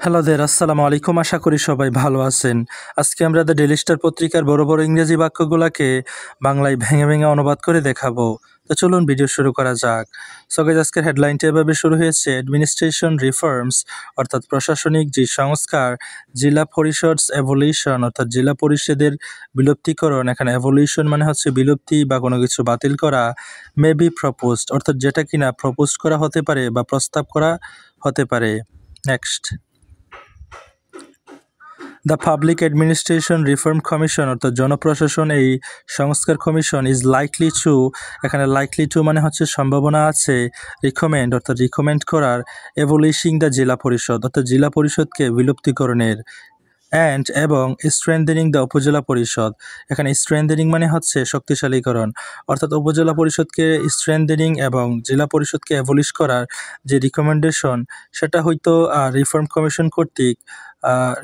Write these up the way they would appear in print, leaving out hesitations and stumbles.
Hello দের, আসসালামু আলাইকুম। আশা করি সবাই ভালো আছেন। আজকে আমরা দ্য ডেইলি স্টার পত্রিকার বড় বড় ইংরেজি বাক্যগুলোকে বাংলায় ভেঙে ভেঙে অনুবাদ করে দেখাবো। তো চলুন ভিডিও শুরু করা যাক। সো গাইস, আজকের হেডলাইনটা এভাবে শুরু হয়েছে, অ্যাডমিনিস্ট্রেশন রিফর্মস অর্থাৎ প্রশাসনিক যে সংস্কার, জেলা পরিষদস এভলিউশন অর্থাৎ জেলা পরিষদের বিলুপ্তিকরণ, এখানে এভলিউশন মানে হচ্ছে বিলুপ্তি বা কোনো কিছু বাতিল করা, মে বি প্রপোজড অর্থাৎ যেটা কিনা প্রপোজ করা হতে পারে বা প্রস্তাব করা হতে পারে। Next, the public administration reform commission অর্থাৎ জনপ্রশাসন এই সংস্কার কমিশন ইজ লাইকলি টু, এখানে লাইকলি টু মানে হচ্ছে সম্ভাবনা আছে, রিকমেন্ড অর্থাৎ রিকমেন্ড করার, এভলিশিং দ্য জেলা পরিষদ অর্থাৎ জেলা পরিষদকে বিলুপ্তিকরণের, অ্যান্ড এবং স্ট্রেংথেনিং দ্য উপজেলা পরিষদ, এখানে স্ট্রেংথেনিং মানে হচ্ছে শক্তিশালীকরণ অর্থাৎ উপজেলা পরিষদকে স্ট্রেংথেনিং এবং জেলা পরিষদকে অ্যাবলিশ করার যে রিকমেন্ডেশন সেটা হয়তো রিফর্ম কমিশন কর্তৃক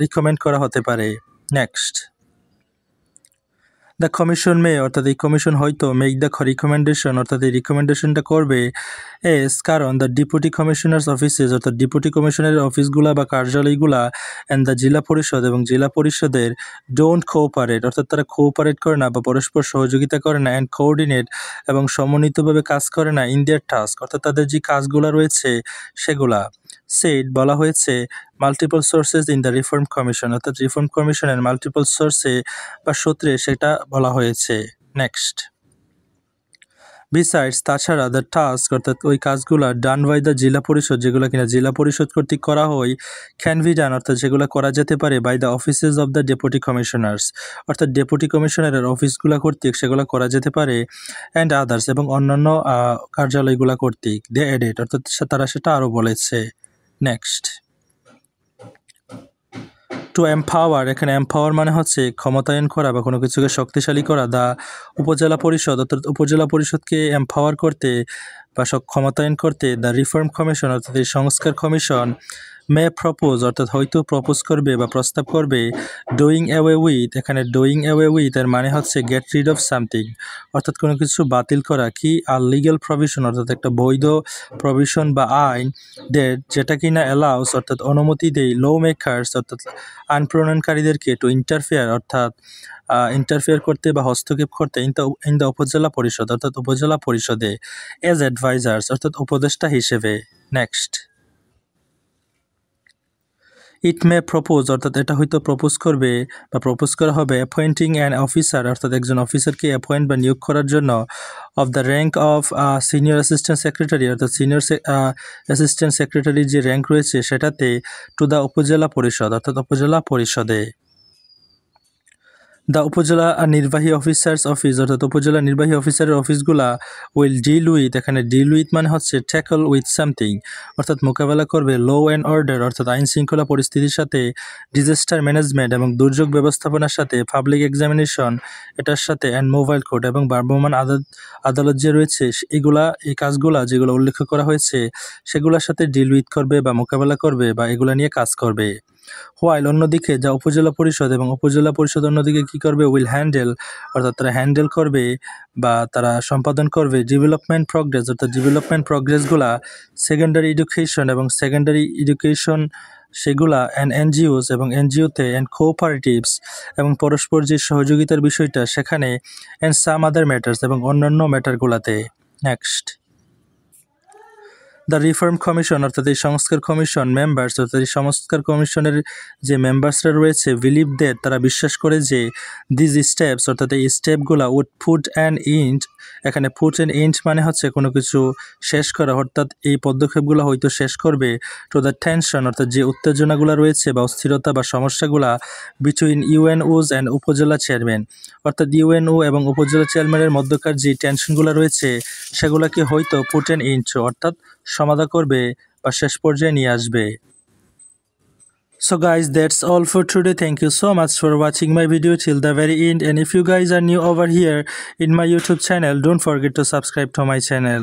রিকমেন্ড করা হতে পারে। নেক্সট, দ্য কমিশন মে অর্থাৎ এই কমিশন হয়তো মেক দ্য রিকমেন্ডেশন অর্থাৎ এই রিকমেন্ডেশনটা করবে এস কারণ দ্য ডেপুটি কমিশনার্স অফিসেস অর্থাৎ ডেপুটি কমিশনারের অফিসগুলা বা কার্যালয়গুলা অ্যান্ড দ্য জেলা পরিষদ এবং জেলা পরিষদের ডোন্ট কোঅপারেট অর্থাৎ তারা কোঅপারেট করে না বা পরস্পর সহযোগিতা করে না, অ্যান্ড কোঅর্ডিনেট এবং সমন্বিতভাবে কাজ করে না, ইন দেয়ার টাস্ক অর্থাৎ তাদের যে কাজগুলো রয়েছে সেগুলা। সেড বলা হয়েছে multiple sources in the reform commission অর্থাৎ রিফর্ম কমিশনের মাল্টিপল সোর্সে বা সূত্রে সেটা বলা হয়েছে। নেক্সট, বিসাইডস তাছাড়া দ্য টাস্ক অর্থাৎ ওই কাজগুলো ডান বাই দ্য জেলা পরিষদ যেগুলো কিনা জেলা পরিষদ কর্তৃক করা হয়, ক্যান বি ডান অর্থাৎ যেগুলো করা যেতে পারে by the offices of the deputy commissioners অর্থাৎ ডেপুটি কমিশনারের অফিসগুলো কর্তৃক সেগুলো করা যেতে পারে, অ্যান্ড আদার্স এবং অন্যান্য কার্যালয়গুলো কর্তৃক, দে এডেড অর্থাৎ তারা সেটা আরও বলেছে। নেক্সট, টু এম্পাওয়ার, এখানে এম্পাওয়ার মানে হচ্ছে ক্ষমতায়ন করা বা কোনো কিছুকে শক্তিশালী করা, দা উপজেলা পরিষদ অর্থাৎ উপজেলা পরিষদকে এম্পাওয়ার করতে বা ক্ষমতায়ন করতে দ্য রিফর্ম কমিশন অর্থাৎ এই সংস্কার কমিশন মে প্রপোজ অর্থাৎ হয়তো প্রপোজ করবে বা প্রস্তাব করবে ডুইং অ্যাওয়ে উইথ, এখানে ডুইং অ্যাওয়ে উইথ এর মানে হচ্ছে গেট রিড অফ সামথিং অর্থাৎ কোনো কিছু বাতিল করা, কি আর লিগ্যাল প্রভিশন অর্থাৎ একটা বৈধ প্রভিশন বা আইন, ডেট যেটা কিনা অ্যালাউস অর্থাৎ অনুমতি দেয় ল মেকার্স অর্থাৎ আইন প্রণয়নকারীদেরকে টু ইন্টারফেয়ার অর্থাৎ ইন্টারফেয়ার করতে বা হস্তক্ষেপ করতে ইন দ্য উপজেলা পরিষদ অর্থাৎ উপজেলা পরিষদে এজ অ্যাডভাইজার্স অর্থাৎ উপদেষ্টা হিসেবে। নেক্সট, ইট মে প্রপোজ অর্থাৎ এটা হয়তো প্রপোজ করবে বা প্রপোজ করা হবে অ্যাপয়েন্টিং অ্যান অফিসার অর্থাৎ একজন অফিসারকে অ্যাপয়েন্ট বা নিয়োগ করার জন্য of the rank of senior assistant secretary অর্থাৎ সিনিয়র অ্যাসিস্ট্যান্ট সেক্রেটারির যে র্যাঙ্ক রয়েছে সেটাতে টু দ্য উপজেলা পরিষদ অর্থাৎ উপজেলা পরিষদে। দ্য উপজেলা নির্বাহী অফিসার্স অফিস অর্থাৎ উপজেলা নির্বাহী অফিসারের অফিসগুলা উইল ডিল উইথ, এখানে ডিল উইথ মানে হচ্ছে ট্যাকল উইথ সামথিং অর্থাৎ মোকাবেলা করবে ল অ্যান্ড অর্ডার অর্থাৎ আইন শৃঙ্খলা পরিস্থিতির সাথে, ডিজাস্টার ম্যানেজমেন্ট এবং দুর্যোগ ব্যবস্থাপনার সাথে, পাবলিক এক্সামিনেশন এটার সাথে, অ্যান্ড মোবাইল কোর্ট এবং ভ্রাম্যমাণ আদালত যে রয়েছে এগুলা এই কাজগুলা যেগুলো উল্লেখ করা হয়েছে সেগুলোর সাথে ডিল উইথ করবে বা মোকাবেলা করবে বা এগুলা নিয়ে কাজ করবে। হোয়াইল অন্যদিকে যা উপজেলা পরিষদ এবং উপজেলা পরিষদ অন্যদিকে কী করবে, উইল হ্যান্ডেল অর্থাৎ তারা হ্যান্ডেল করবে বা তারা সম্পাদন করবে ডেভেলপমেন্ট প্রগ্রেস অর্থাৎ ডেভেলপমেন্ট প্রগ্রেসগুলা, সেকেন্ডারি এডুকেশন এবং সেকেন্ডারি এডুকেশন সেগুলা, অ্যান্ড এনজিওস এবং এনজিওতে, অ্যান্ড কোঅপারেটিভস এবং পরস্পর যে সহযোগিতার বিষয়টা সেখানে, অ্যান্ড সাম আদার ম্যাটার্স এবং অন্যান্য ম্যাটারগুলাতে। নেক্সট, দ্য রিফর্ম কমিশন অর্থাৎ এই সংস্কার কমিশন মেম্বার্স অর্থাৎ এই সংস্কার কমিশনের যে মেম্বার্সরা রয়েছে বিলিভ দ্যাট তারা বিশ্বাস করে যে দিজ স্টেপস অর্থাৎ এই স্টেপগুলা উড পুট অ্যান্ড ইন্ট, এখানে পুট অ্যান্ড ইন্ট মানে হচ্ছে কোনো কিছু শেষ করা অর্থাৎ এই পদক্ষেপগুলো হয়তো শেষ করবে টু দ্য টেনশন অর্থাৎ যে উত্তেজনাগুলো রয়েছে বা অস্থিরতা বা সমস্যাগুলা বিটুইন ইউএনওস অ্যান্ড উপজেলা চেয়ারম্যান অর্থাৎ ইউএনও এবং উপজেলা চেয়ারম্যানের মধ্যকার যে টেনশনগুলো রয়েছে সেগুলোকে হয়তো পুট অ্যান্ড ইন্ট অর্থাৎ সমাধা করবে বা শেষ পর্যায়ে নিয়ে আসবে। So guys, that's all for today. Thank you so much for watching my video till the very end, and if you guys are new over here in my YouTube channel, don't forget to subscribe to my channel.